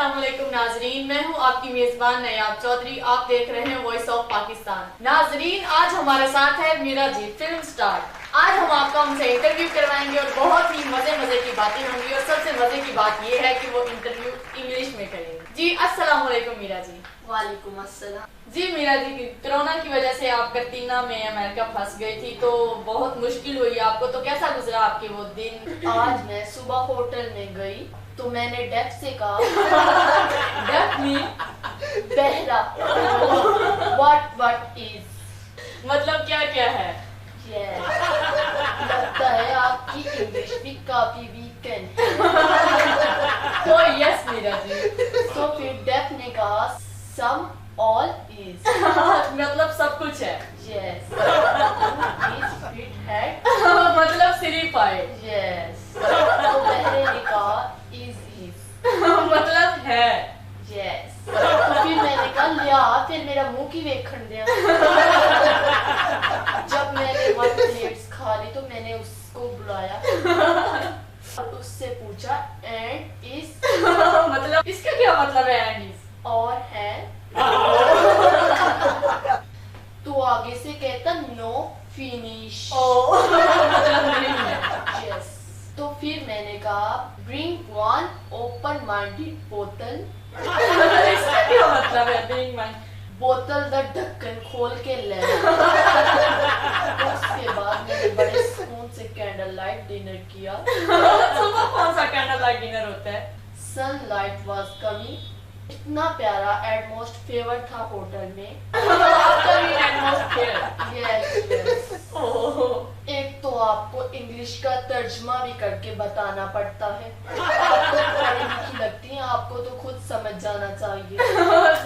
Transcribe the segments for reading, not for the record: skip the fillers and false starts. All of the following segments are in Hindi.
अस्सलामुअलैकुम नाजरीन, मैं हूं आपकी मेजबान नयाब चौधरी। आप देख रहे हैं वॉइस ऑफ पाकिस्तान। नाजरीन, आज हमारे साथ है मीरा जी, फिल्म स्टार। आज हम आपका उनसे इंटरव्यू करवाएंगे और बहुत ही मजे मजे की बातें होंगी। और सबसे मजे की बात ये है कि वो इंटरव्यू इंग्लिश में करेंगे। जी अस्सलामुअलैकुम मीरा जी। वालेकुम अस्सलाम। जी मीरा जी, कोरोना की वजह से आप करतीना में अमेरिका फंस गई थी, तो बहुत मुश्किल हुई आपको, तो कैसा गुजरा आपके वो दिन? आज मैं सुबह होटल में गई तो मैंने डेफ से कहा डेफ में बहरा व्हाट इज, मतलब क्या क्या है? लगता है आपकी इंग्लिश भी काफी वीकेंड है। तो यस मीरा जी। तो फिर डेफ ने कहा सम ऑल इज, मतलब सब कुछ है। यस मतलब सिर्फ आए। यस। तो बहरे ने कहा इज मतलब है। यस। तो फिर मैंने कहा लिया, फिर मेरा मुंह की वेखण दिया। जब मैंने 1 प्लेट्स खा ली तो मैंने उसको बुलाया और उससे पूछा एंड इज, मतलब इसका क्या मतलब है एंड इज? और है। तो आगे से कहता नो फिनिश। मतलब नहीं है। यस। तो फिर मैंने कहा ब्रिंग 1 ओपन माइंडेड बोतल। इसका क्या मतलब है बीइंग माइंड? बोतल द ढक्कन खोल के ले। उसके बाद मैंने बड़े सुकून से कैंडल लाइट डिनर किया। सुबह कौन सा कैंडल लाइट डिनर होता है? Sunlight was coming. इतना प्यारा एटमॉस्फेयर था होटल में। आपका भी एटमॉस्फेयर। यस। ओह, एक तो आपको इंग्लिश का तर्जमा भी करके बताना पड़ता है। आप तो पढ़ी लिखी लगती हैं, आपको तो खुद समझ जाना चाहिए।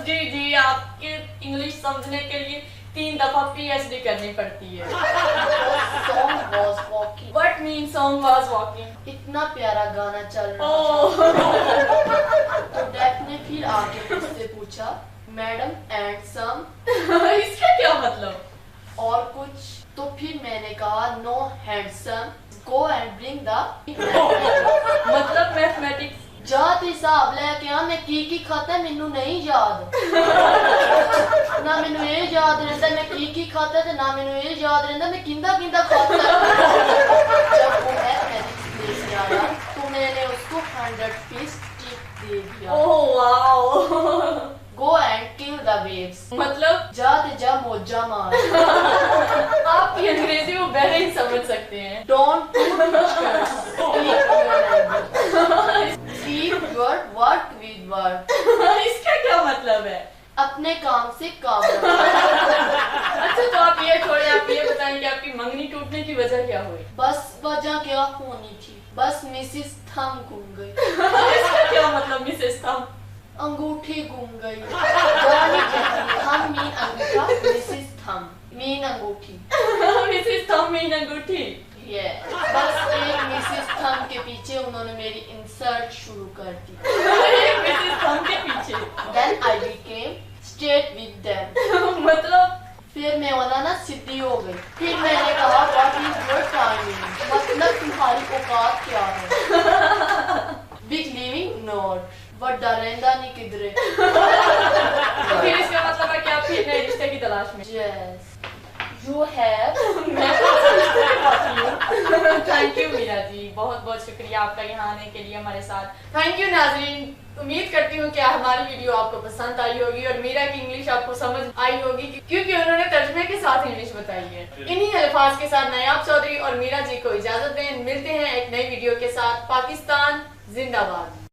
जी जी, आपके इंग्लिश समझने के लिए 3 दफा PhD करनी पड़ती है। Song was walking. What means song was walking? इतना प्यारा गाना चल रहा ओह, था। तो डेफ ने फिर आके मुझसे पूछा मैडम एंड सम, इसका क्या मतलब? और कुछ? तो फिर मैंने कहा no handsome go and bring the, मतलब मैथमेटिक्स। जात हिसाब लेके आ, मैं की खाता मैनू नहीं याद। ना मैनू ये याद रहता मैं की खाता ते ना मैनू ये याद रहता मैं किंदा किंदा खाता। जब वो मैथमेटिक्स लेके आया तो मैंने उसको 100 पीस टिप दे दिया। Oh wow. Go and kill the waves, मतलब जा ते जा मौजा मार। आपकी अंग्रेजी वो बहरे ही समझ सकते हैं। Don't speak word work with word. इसका क्या मतलब है? अपने काम से काम रखो। अच्छा, तो आप ये छोड़े, आप ये बताएं कि आपकी मंगनी टूटने की वजह क्या हुई? बस वजह क्या होनी थी, बस मिसिस थम गुम गई। इसका क्या मतलब मिसेस थम? अंगूठी गुम गई। जानी चाहिए हम मीन अंगूठा, मिसिस थम मीन अंगूठी। मिसेस थम मीन अंगूठी। ये बस एक मिसिस थम के पीछे उन्होंने मेरी इंसल्ट शुरू कर दी। मिसेस थम के पीछे। Then I became straight with them। मतलब फिर मैं वाला ना सीधी हो गई। फिर मैंने कहा व्हाट इज योर टाइमिंग, मतलब तुम्हारी औकात क्या है? बिग लिविंग नॉट बड़ा रहंदा नहीं किधरे। तो फिर इसका मतलब है कि आप फिर नए रिश्ते की तलाश में। Yes you have. Thank you Meera ji, बहुत बहुत शुक्रिया आपका यहाँ आने के लिए हमारे साथ। थैंक यू नाजरीन, उम्मीद करती हूँ कि हमारी वीडियो आपको पसंद आई होगी और मीरा की इंग्लिश आपको समझ आई होगी, क्योंकि उन्होंने तर्जमे के साथ इंग्लिश बताई है। इन्हीं अल्फाज के साथ नयाब चौधरी और मीरा जी को इजाजत दें। मिलते हैं एक नई वीडियो के साथ। पाकिस्तान जिंदाबाद।